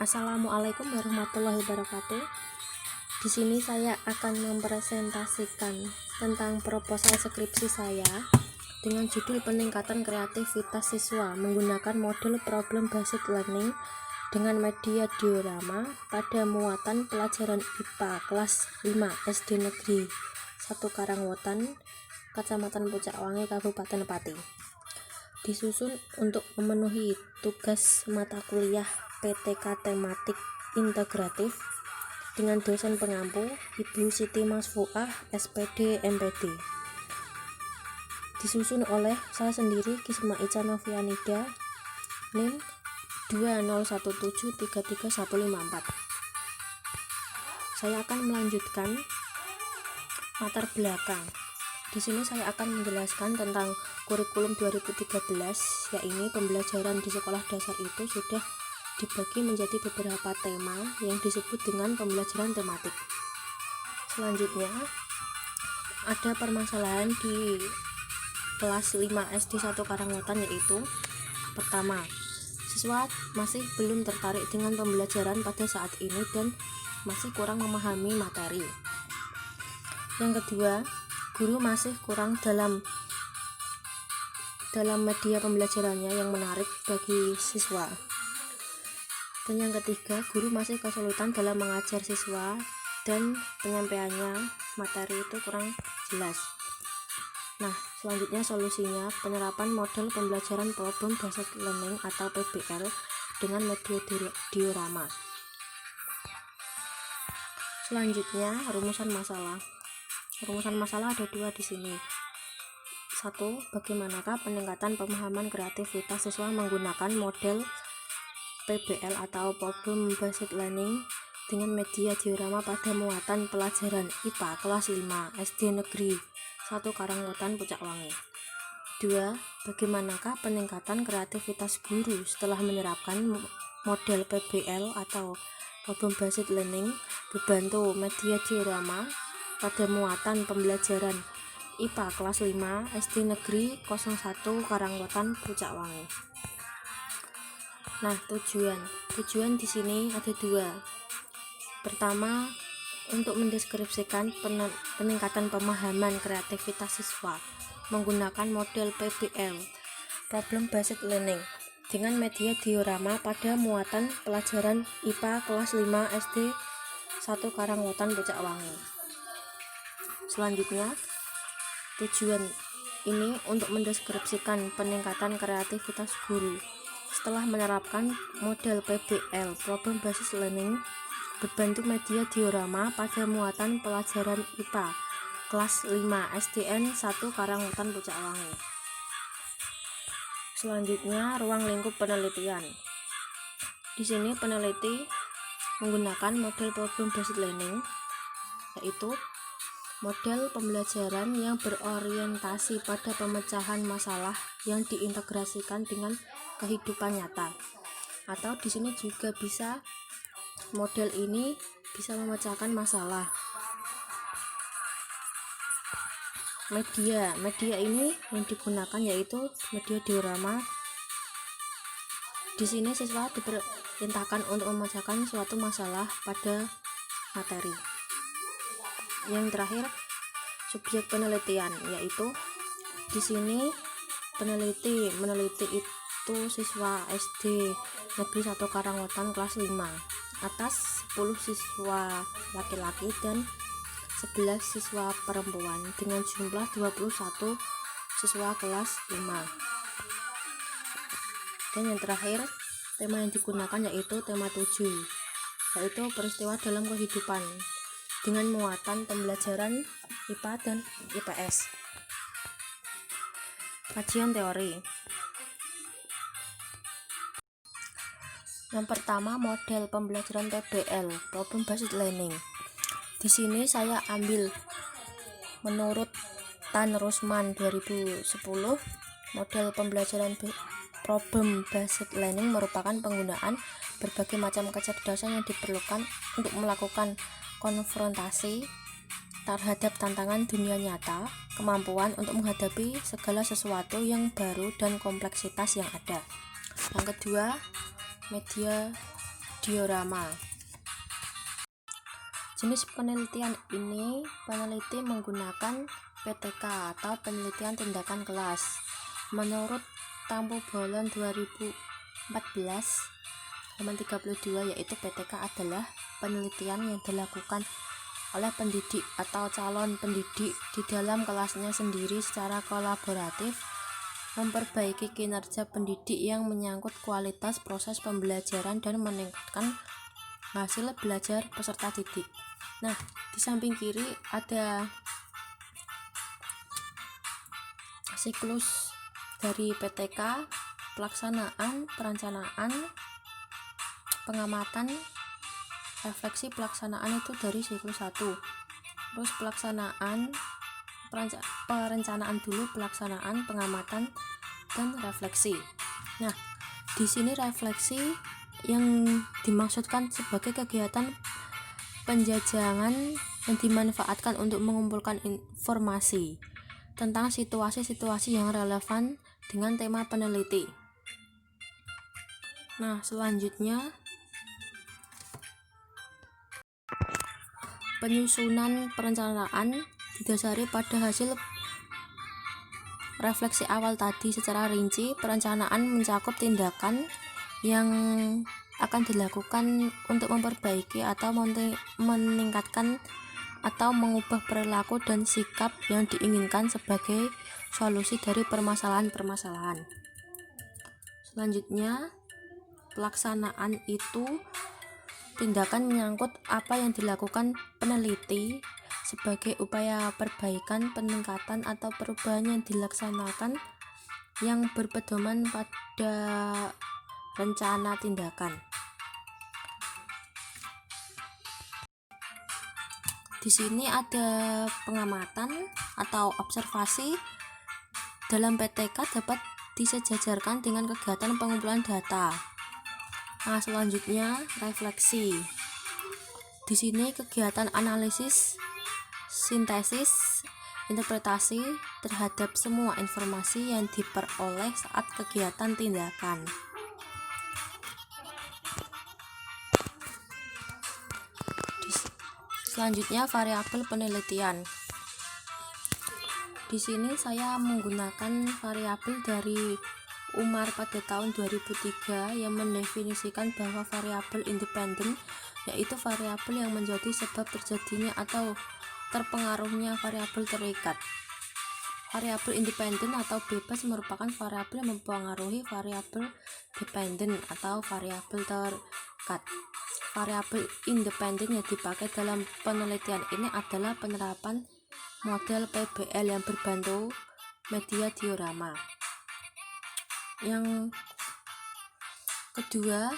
Assalamualaikum warahmatullahi wabarakatuh. Di sini saya akan mempresentasikan tentang proposal skripsi saya dengan judul peningkatan kreativitas siswa menggunakan model problem based learning dengan media diorama pada muatan pelajaran IPA kelas 5 SD Negeri 1 Karangwetan, Kecamatan Pucakwangi, Kabupaten Pati. Disusun untuk memenuhi tugas mata kuliah PTK tematik integratif dengan dosen pengampu Ibu Siti Masfuah SPD MPD. Disusun oleh saya sendiri, Kisma Ica Novianida, NIM 201733154. Saya akan melanjutkan latar belakang. Di sini saya akan menjelaskan tentang kurikulum 2013, yakni pembelajaran di sekolah dasar itu sudah dibagi menjadi beberapa tema yang disebut dengan pembelajaran tematik. Selanjutnya ada permasalahan di kelas 5 SD 1 Karangwetan, yaitu pertama, siswa masih belum tertarik dengan pembelajaran pada saat ini dan masih kurang memahami materi. Yang kedua, guru masih kurang dalam media pembelajarannya yang menarik bagi siswa. Dan yang ketiga, guru masih kesulitan dalam mengajar siswa dan penyampaiannya materi itu kurang jelas. Nah, selanjutnya solusinya penerapan model pembelajaran problem based learning atau PBL dengan media diorama. Selanjutnya rumusan masalah. Rumusan masalah ada dua di sini. 1. Bagaimanakah peningkatan pemahaman kreativitas siswa menggunakan model PBL atau Problem Based Learning dengan media diorama pada muatan pelajaran IPA kelas 5 SD Negeri 1 Karangwetan, Pucakwangi. 2. Bagaimanakah peningkatan kreativitas guru setelah menerapkan model PBL atau Problem Based Learning dibantu media diorama pada muatan pembelajaran IPA kelas 5 SD Negeri 01 Karangwetan, Pucakwangi. Nah, tujuan di sini ada dua. Pertama, untuk mendeskripsikan peningkatan pemahaman kreativitas siswa menggunakan model PBL Problem Based Learning dengan media diorama pada muatan pelajaran IPA kelas 5 SD 1 Karangwetan, Pucakwangi. Selanjutnya, tujuan ini untuk mendeskripsikan peningkatan kreativitas guru setelah menerapkan model PBL Problem Based Learning berbantu media diorama pada muatan pelajaran IPA kelas 5 SDN 1 Karangwetan, Pucakwangi. Selanjutnya, ruang lingkup penelitian. Di sini peneliti menggunakan model Problem Based Learning, yaitu model pembelajaran yang berorientasi pada pemecahan masalah yang diintegrasikan dengan kehidupan nyata. Atau di sini juga bisa model ini bisa memecahkan masalah. Media ini yang digunakan yaitu media diorama. Di sini siswa diperintahkan untuk memecahkan suatu masalah pada materi. Yang terakhir, subjek penelitian, yaitu di sini meneliti itu siswa SD Negeri 1 Karangwetan kelas 5 atas 10 siswa laki-laki dan 11 siswa perempuan dengan jumlah 21 siswa kelas 5. Dan yang terakhir, tema yang digunakan yaitu tema 7, yaitu peristiwa dalam kehidupan dengan muatan pembelajaran IPA dan IPS. Kajian teori. Yang pertama, model pembelajaran PBL Problem Based Learning. Di sini saya ambil menurut Tan Rusman 2010, model pembelajaran Problem Based Learning merupakan penggunaan berbagai macam kecerdasan yang diperlukan untuk melakukan konfrontasi terhadap tantangan dunia nyata, kemampuan untuk menghadapi segala sesuatu yang baru dan kompleksitas yang ada. Yang kedua, media diorama. Jenis penelitian ini peneliti menggunakan PTK atau penelitian tindakan kelas. Menurut Tampu Bolon 2014 halaman 32, yaitu PTK adalah penelitian yang dilakukan oleh pendidik atau calon pendidik di dalam kelasnya sendiri secara kolaboratif, memperbaiki kinerja pendidik yang menyangkut kualitas proses pembelajaran dan meningkatkan hasil belajar peserta didik. Nah, di samping kiri ada siklus dari PTK: pelaksanaan, perencanaan, pengamatan, refleksi. Pelaksanaan itu dari siklus 1. Terus pelaksanaan, perencanaan dulu, pelaksanaan, pengamatan, dan refleksi. Nah, di sini refleksi yang dimaksudkan sebagai kegiatan penjajangan yang dimanfaatkan untuk mengumpulkan informasi tentang situasi-situasi yang relevan dengan tema peneliti. Nah, selanjutnya penyusunan perencanaan didasari pada hasil refleksi awal tadi. Secara rinci, perencanaan mencakup tindakan yang akan dilakukan untuk memperbaiki atau meningkatkan atau mengubah perilaku dan sikap yang diinginkan sebagai solusi dari permasalahan-permasalahan. Selanjutnya, pelaksanaan itu tindakan menyangkut apa yang dilakukan peneliti sebagai upaya perbaikan, peningkatan, atau perubahan yang dilaksanakan yang berpedoman pada rencana tindakan. Di sini ada pengamatan atau observasi dalam PTK dapat disejajarkan dengan kegiatan pengumpulan data. Nah, selanjutnya refleksi. Di sini kegiatan analisis, sintesis, interpretasi terhadap semua informasi yang diperoleh saat kegiatan tindakan. Selanjutnya variabel penelitian. Di sini saya menggunakan variabel dari Umar pada tahun 2003 yang mendefinisikan bahwa variabel independen yaitu variabel yang menjadi sebab terjadinya atau terpengaruhnya variabel terikat. Variabel independen atau bebas merupakan variabel yang mempengaruhi variabel dependen atau variabel terikat. Variabel independen yang dipakai dalam penelitian ini adalah penerapan model PBL yang berbentuk media diorama. Yang kedua,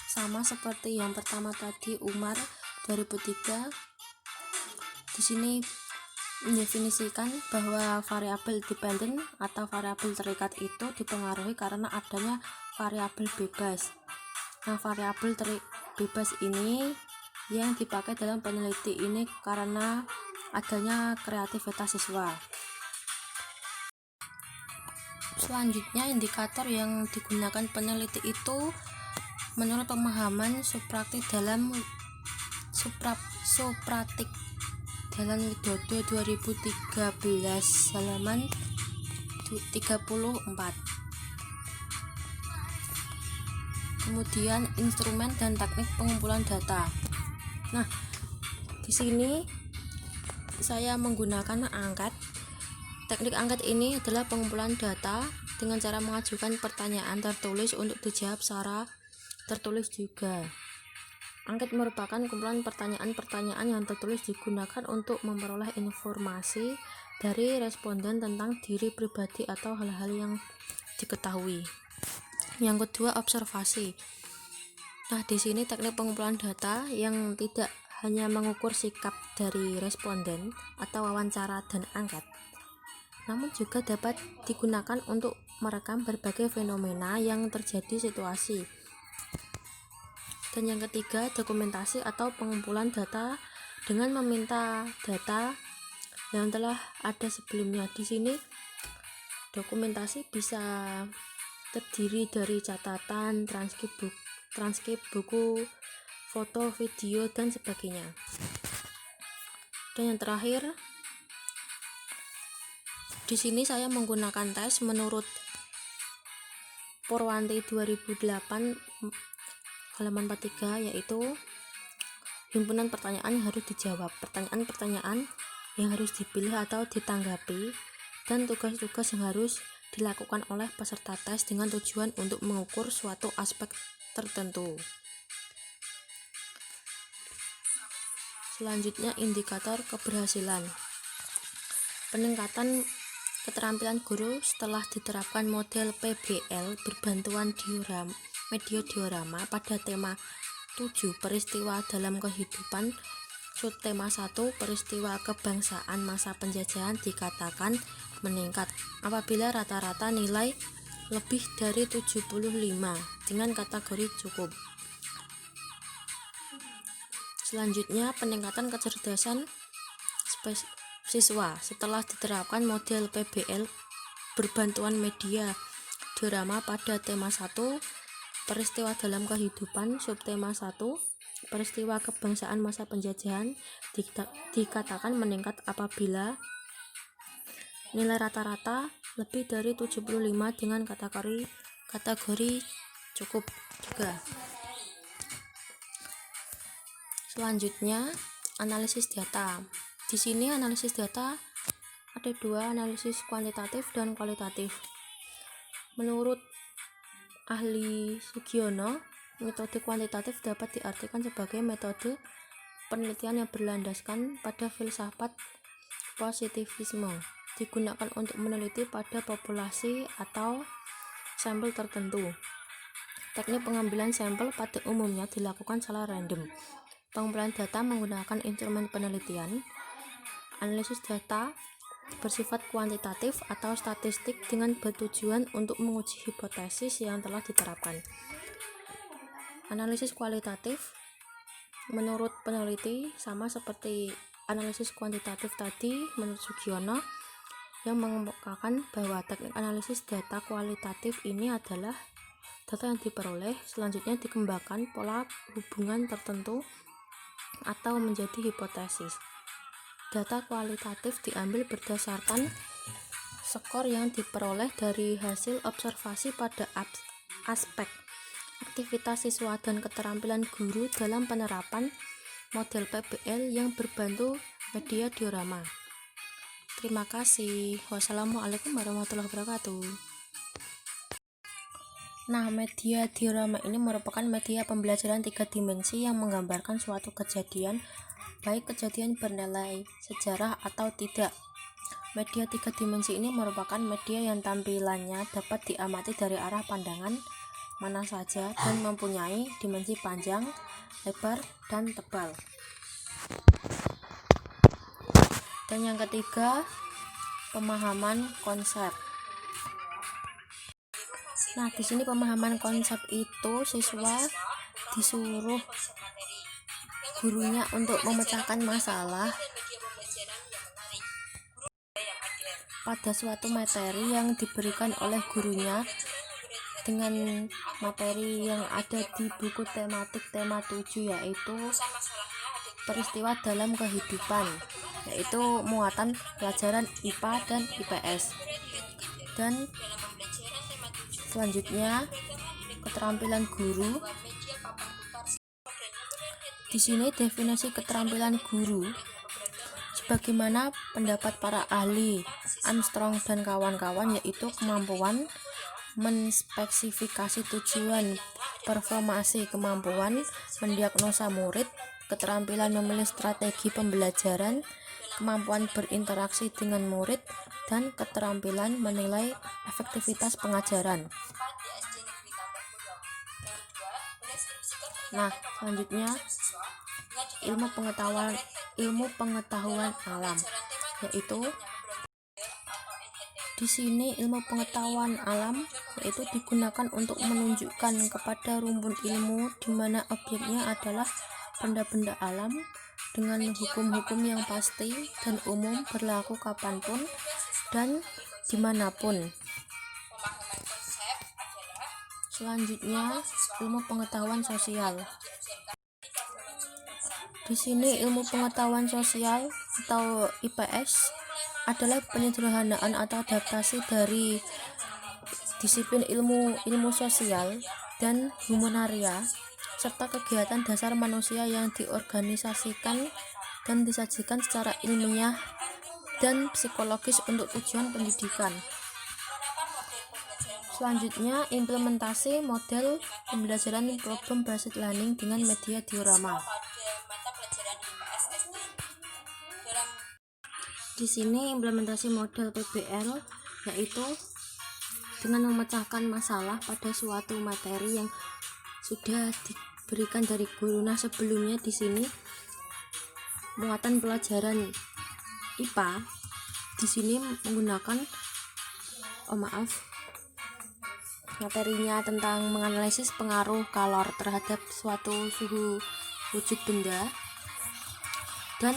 sama seperti yang pertama tadi, Umar 2003. Di sini mendefinisikan bahwa variabel dependen atau variabel terikat itu dipengaruhi karena adanya variabel bebas. Nah, variabel bebas ini yang dipakai dalam peneliti ini karena adanya kreativitas siswa. Selanjutnya, indikator yang digunakan peneliti itu menurut pemahaman Supraktik dalam Widodo 2013 halaman 34. Kemudian instrumen dan teknik pengumpulan data. Nah, di sini saya menggunakan angket. Teknik angket ini adalah pengumpulan data dengan cara mengajukan pertanyaan tertulis untuk dijawab secara tertulis juga. Angket merupakan kumpulan pertanyaan-pertanyaan yang tertulis digunakan untuk memperoleh informasi dari responden tentang diri pribadi atau hal-hal yang diketahui. Yang kedua, observasi. Nah, di sini teknik pengumpulan data yang tidak hanya mengukur sikap dari responden atau wawancara dan angket, namun juga dapat digunakan untuk merekam berbagai fenomena yang terjadi situasi. Dan yang ketiga, dokumentasi atau pengumpulan data dengan meminta data yang telah ada sebelumnya. Di sini dokumentasi bisa terdiri dari catatan, transkrip buku, foto, video, dan sebagainya. Dan yang terakhir, di sini saya menggunakan tes menurut Purwanti 2008 halaman 43, yaitu himpunan pertanyaan yang harus dijawab, pertanyaan-pertanyaan yang harus dipilih atau ditanggapi, dan tugas-tugas yang harus dilakukan oleh peserta tes dengan tujuan untuk mengukur suatu aspek tertentu. Selanjutnya, indikator keberhasilan. Peningkatan keterampilan guru setelah diterapkan model PBL berbantuan media diorama pada tema 7 peristiwa dalam kehidupan, subtema 1 peristiwa kebangsaan masa penjajahan dikatakan meningkat apabila rata-rata nilai lebih dari 75 dengan kategori cukup. Selanjutnya, peningkatan kecerdasan siswa setelah diterapkan model PBL berbantuan media diorama pada tema 1 peristiwa dalam kehidupan, subtema 1 peristiwa kebangsaan masa penjajahan dikatakan meningkat apabila nilai rata-rata lebih dari 75 dengan kategori cukup juga. Selanjutnya, analisis data. Di sini analisis data ada dua, analisis kuantitatif dan kualitatif. Menurut ahli Sugiono, metode kuantitatif dapat diartikan sebagai metode penelitian yang berlandaskan pada filsafat positivisme, digunakan untuk meneliti pada populasi atau sampel tertentu. Teknik pengambilan sampel pada umumnya dilakukan secara random. Pengumpulan data menggunakan instrumen penelitian. Analisis data bersifat kuantitatif atau statistik dengan bertujuan untuk menguji hipotesis yang telah diterapkan. Analisis kualitatif menurut peneliti sama seperti analisis kuantitatif tadi menurut Sugiono, yang mengemukakan bahwa teknik analisis data kualitatif ini adalah data yang diperoleh selanjutnya dikembangkan pola hubungan tertentu atau menjadi hipotesis. Data kualitatif diambil berdasarkan skor yang diperoleh dari hasil observasi pada aspek aktivitas siswa dan keterampilan guru dalam penerapan model PBL yang berbantu media diorama. Terima kasih. Wassalamualaikum warahmatullahi wabarakatuh. Nah, media diorama ini merupakan media pembelajaran 3 dimensi yang menggambarkan suatu kejadian, baik kejadian bernilai sejarah atau tidak. Media 3 dimensi ini merupakan media yang tampilannya dapat diamati dari arah pandangan mana saja dan mempunyai dimensi panjang, lebar, dan tebal. Dan yang ketiga, pemahaman konsep. Nah, di sini pemahaman konsep itu siswa disuruh gurunya untuk memecahkan masalah pada suatu materi yang diberikan oleh gurunya dengan materi yang ada di buku tematik tema 7, yaitu peristiwa dalam kehidupan, yaitu muatan pelajaran IPA dan IPS. Dan selanjutnya, keterampilan guru. Di sini definisi keterampilan guru sebagaimana pendapat para ahli Armstrong dan kawan-kawan, yaitu kemampuan menspesifikasi tujuan, performasi, kemampuan mendiagnosa murid, keterampilan memilih strategi pembelajaran, kemampuan berinteraksi dengan murid, dan keterampilan menilai efektivitas pengajaran. Nah, selanjutnya ilmu pengetahuan alam, yaitu di sini ilmu pengetahuan alam yaitu digunakan untuk menunjukkan kepada rumpun ilmu di mana objeknya adalah benda-benda alam dengan hukum-hukum yang pasti dan umum berlaku kapanpun dan dimanapun. Selanjutnya, ilmu pengetahuan sosial. Di sini ilmu pengetahuan sosial atau IPS adalah penyederhanaan atau adaptasi dari disiplin ilmu sosial dan humanitaria serta kegiatan dasar manusia yang diorganisasikan dan disajikan secara ilmiah dan psikologis untuk tujuan pendidikan. Selanjutnya, implementasi model pembelajaran problem based learning dengan media diorama. Di sini implementasi model PBL yaitu dengan memecahkan masalah pada suatu materi yang sudah diberikan dari guru. Nah, sebelumnya di sini muatan pelajaran IPA di sini menggunakan materinya tentang menganalisis pengaruh kalor terhadap suatu suhu wujud benda, dan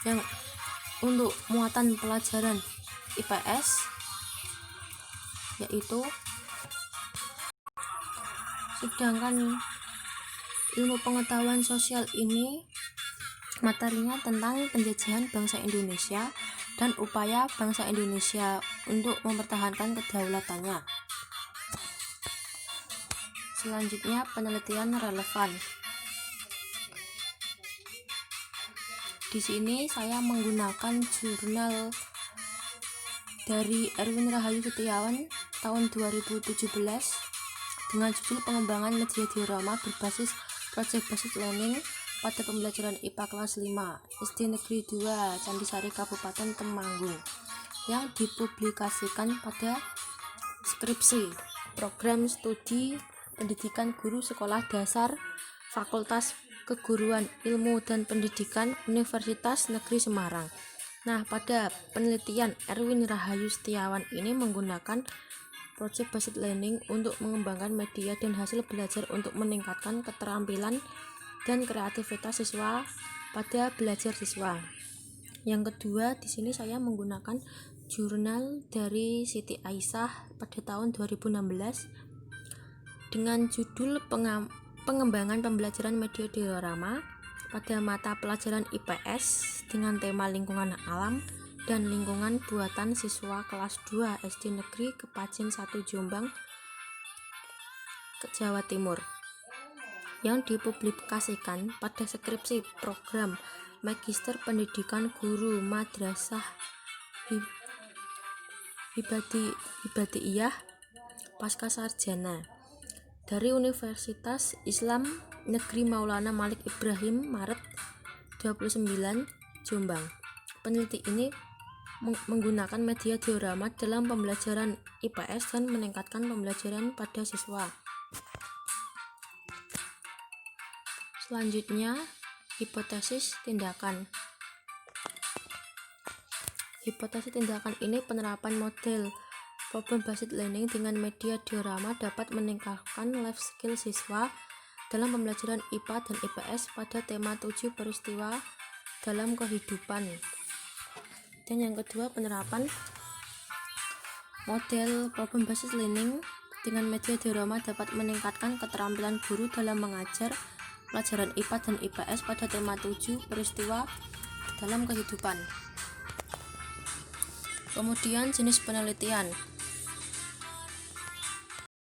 yang untuk muatan pelajaran IPS yaitu sedangkan ilmu pengetahuan sosial ini materinya tentang penjajahan bangsa Indonesia dan upaya bangsa Indonesia untuk mempertahankan kedaulatannya. Selanjutnya, penelitian relevan. Di sini saya menggunakan jurnal dari Erwin Rahayu Setiawan tahun 2017 dengan judul pengembangan media diorama berbasis project based learning pada pembelajaran IPA kelas 5 SD Negeri 2 Candisari Kabupaten Temanggung yang dipublikasikan pada skripsi program studi pendidikan guru sekolah dasar Fakultas Keguruan Ilmu dan Pendidikan Universitas Negeri Semarang. Nah, pada penelitian Erwin Rahayu Setiawan ini menggunakan project based learning untuk mengembangkan media dan hasil belajar untuk meningkatkan keterampilan dan kreativitas siswa pada belajar siswa. Yang kedua, di sini saya menggunakan jurnal dari Siti Aisyah pada tahun 2016 dengan judul pengembangan pembelajaran media diorama pada mata pelajaran IPS dengan tema lingkungan alam dan lingkungan buatan siswa kelas 2 SD Negeri Kepajen 1 Jombang, Jawa Timur, yang dipublikasikan pada skripsi program Magister Pendidikan Guru Madrasah Ibtidaiyah Pasca Sarjana dari Universitas Islam Negeri Maulana Malik Ibrahim Maret 29 Jombang. Peneliti ini menggunakan media diorama dalam pembelajaran IPS dan meningkatkan pembelajaran pada siswa. Selanjutnya, hipotesis tindakan. Hipotesis tindakan ini penerapan model problem based learning dengan media diorama dapat meningkatkan life skill siswa dalam pembelajaran IPA dan IPS pada tema 7 peristiwa dalam kehidupan. Dan yang kedua, penerapan model problem based learning dengan media diorama dapat meningkatkan keterampilan guru dalam mengajar pelajaran IPA dan IPS pada tema 7 peristiwa dalam kehidupan. Kemudian jenis penelitian.